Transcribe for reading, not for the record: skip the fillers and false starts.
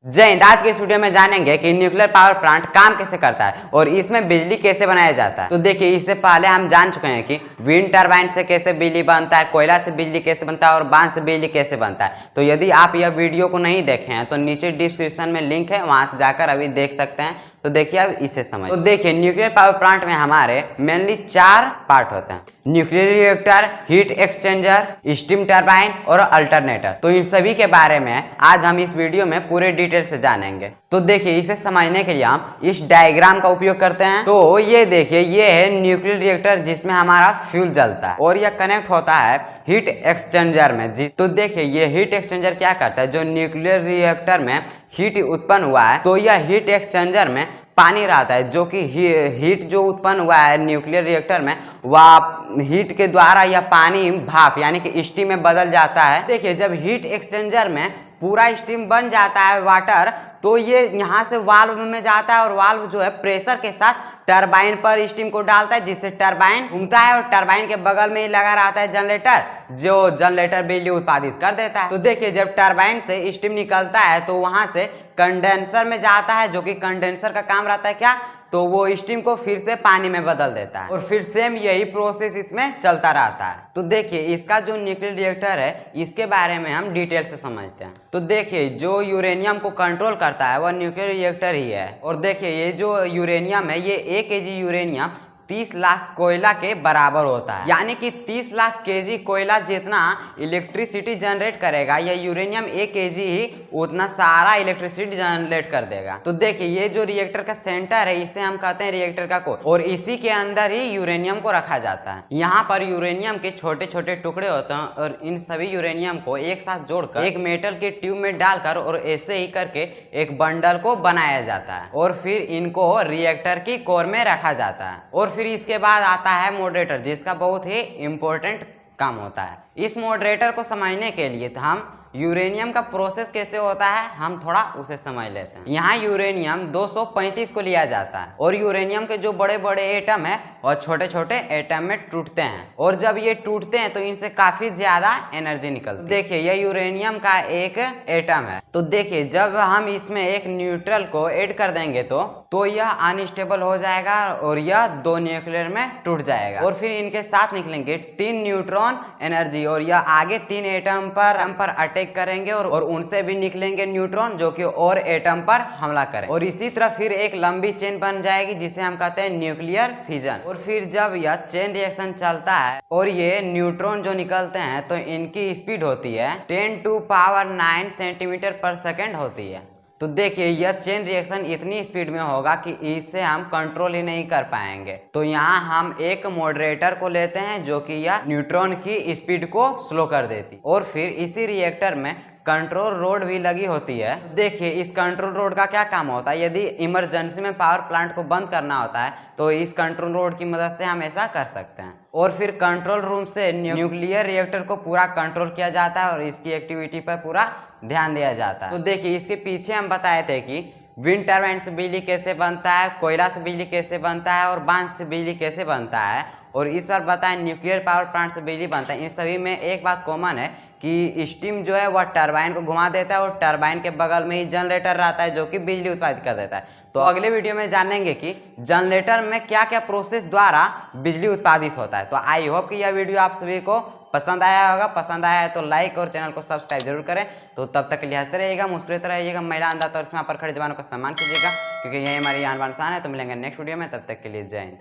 जय हिंद। आज के इस वीडियो में जानेंगे कि न्यूक्लियर पावर प्लांट काम कैसे करता है और इसमें बिजली कैसे बनाया जाता है। तो देखिए, इससे पहले हम जान चुके हैं कि विंड टरबाइन से कैसे बिजली बनता है, कोयला से बिजली कैसे बनता है और बांस से बिजली कैसे बनता है। तो यदि आप यह वीडियो को नहीं देखे हैं तो नीचे डिस्क्रिप्शन में लिंक है, वहां से जाकर अभी देख सकते हैं। तो देखिए अब इसे समझ। तो देखिए, न्यूक्लियर पावर प्लांट में हमारे मेनली 4 पार्ट होते हैं: nuclear reactor, heat exchanger, steam turbine और अल्टरनेटर। तो इन सभी के बारे में आज हम इस वीडियो में पूरे डिटेल से जानेंगे। तो देखिए, इसे समझने के लिए हम इस डायग्राम का उपयोग करते हैं। तो ये देखिए, ये है न्यूक्लियर रिएक्टर जिसमें हमारा फ्यूल जलता है और यह कनेक्ट होता है हीट एक्सचेंजर में। तो देखिए, ये हीट एक्सचेंजर क्या करता है, जो न्यूक्लियर रिएक्टर में हीट उत्पन्न हुआ है तो यह हीट एक्सचेंजर में पानी रहता है, जो कि हीट जो उत्पन्न हुआ है न्यूक्लियर रिएक्टर में, वह हीट के द्वारा यह पानी भाप यानी कि स्टीम में बदल जाता है। देखिए, जब हीट एक्सचेंजर में पूरा स्टीम बन जाता है वाटर, तो ये यहाँ से वाल्व में जाता है और वाल्व जो है प्रेशर के साथ टरबाइन पर स्टीम को डालता है, जिससे टरबाइन घूमता है और टरबाइन के बगल में ही लगा रहता है जनरेटर, जो जनरेटर बिजली उत्पादित कर देता है। तो देखिए, जब टरबाइन से स्टीम निकलता है तो वहां से कंडेंसर में जाता है, जो कि कंडेंसर का काम रहता है क्या, तो वो स्टीम को फिर से पानी में बदल देता है और फिर सेम यही प्रोसेस इसमें चलता रहता है। तो देखिए, इसका जो न्यूक्लियर रिएक्टर है इसके बारे में हम डिटेल से समझते हैं। तो देखिए, जो यूरेनियम को कंट्रोल करता है वह न्यूक्लियर रिएक्टर ही है। और देखिए, ये जो यूरेनियम है, ये 1 kg यूरेनियम 30 लाख कोयला के बराबर होता है। यानी कि 30 लाख केजी कोयला जितना इलेक्ट्रिसिटी जनरेट करेगा, यह यूरेनियम 1 kg ही उतना सारा इलेक्ट्रिसिटी जनरेट कर देगा। तो देखिए, ये जो रिएक्टर का सेंटर है इसे हम कहते हैं रिएक्टर का कोर, और इसी के अंदर ही यूरेनियम को रखा जाता है। यहाँ पर यूरेनियम के छोटे छोटे टुकड़े होते हैं और इन सभी यूरेनियम को एक साथ जोड़कर एक मेटल के ट्यूब में डालकर और ऐसे ही करके एक बंडल को बनाया जाता है और फिर इनको रिएक्टर की कोर में रखा जाता है। और फिर इसके बाद आता है मॉडरेटर, जिसका बहुत ही इंपॉर्टेंट काम होता है। इस मॉडरेटर को समझने के लिए तो हम यूरेनियम का प्रोसेस कैसे होता है हम थोड़ा उसे समझ लेते हैं। यहाँ यूरेनियम 235 को लिया जाता है और यूरेनियम के जो बड़े बड़े एटम है और छोटे छोटे एटम में टूटते हैं, और जब ये टूटते हैं तो इनसे काफी ज्यादा एनर्जी निकलती है। देखिए, यह यूरेनियम का एक एटम है। तो देखिए, जब हम इसमें एक न्यूट्रल को ऐड कर देंगे तो यह अनस्टेबल हो जाएगा और यह 2 न्यूक्लियर में टूट जाएगा और फिर इनके साथ निकलेंगे 3 न्यूट्रॉन एनर्जी और यह आगे 3 एटम पर अटैक करेंगे और उनसे भी निकलेंगे न्यूट्रॉन, जो कि और एटम पर हमला करें, और इसी तरह फिर एक लंबी चेन बन जाएगी जिसे हम कहते हैं न्यूक्लियर फिजन। और फिर जब यह चेन रिएक्शन चलता है और ये न्यूट्रॉन जो निकलते हैं तो इनकी स्पीड होती है 10⁹ सेंटीमीटर/सेकंड होती है। तो देखिए, यह चेन रिएक्शन इतनी स्पीड में होगा कि इससे हम कंट्रोल ही नहीं कर पाएंगे। तो यहाँ हम एक मॉडरेटर को लेते हैं जो कि यह न्यूट्रॉन की स्पीड को स्लो कर देती, और फिर इसी रिएक्टर में कंट्रोल रोड भी लगी होती है। देखिए, इस कंट्रोल रोड का क्या काम होता है, यदि इमरजेंसी में पावर प्लांट को बंद करना होता है तो इस कंट्रोल रोड की मदद से हम ऐसा कर सकते हैं। और फिर कंट्रोल रूम से न्यूक्लियर रिएक्टर को पूरा कंट्रोल किया जाता है और इसकी एक्टिविटी पर पूरा ध्यान दिया जाता है। तो देखिए, इसके पीछे हम बताए थे कि विंड टरबाइन से बिजली कैसे बनता है, कोयला से बिजली कैसे बनता है और बांस से बिजली कैसे बनता है, और इस बार बताएं न्यूक्लियर पावर प्लांट से बिजली बनता है। इन सभी में एक बात कॉमन है कि स्टीम जो है वह टरबाइन को घुमा देता है और टरबाइन के बगल में ही जनरेटर रहता है जो कि बिजली उत्पादित कर देता है। तो अगले वीडियो में जानेंगे कि जनरेटर में क्या क्या प्रोसेस द्वारा बिजली उत्पादित होता है। तो आई होप कि यह वीडियो आप सभी को पसंद आया होगा। पसंद आया है तो लाइक और चैनल को सब्सक्राइब जरूर करें। तो तब तक के लिए हंसते रहिएगा, मुस्कुराते रहिएगा, महिला अंदाज और पर खड़े जवानों का सम्मान कीजिएगा, क्योंकि यही हमारी आन बान शान है। तो मिलेंगे नेक्स्ट वीडियो में, तब तक के लिए जय हिंद।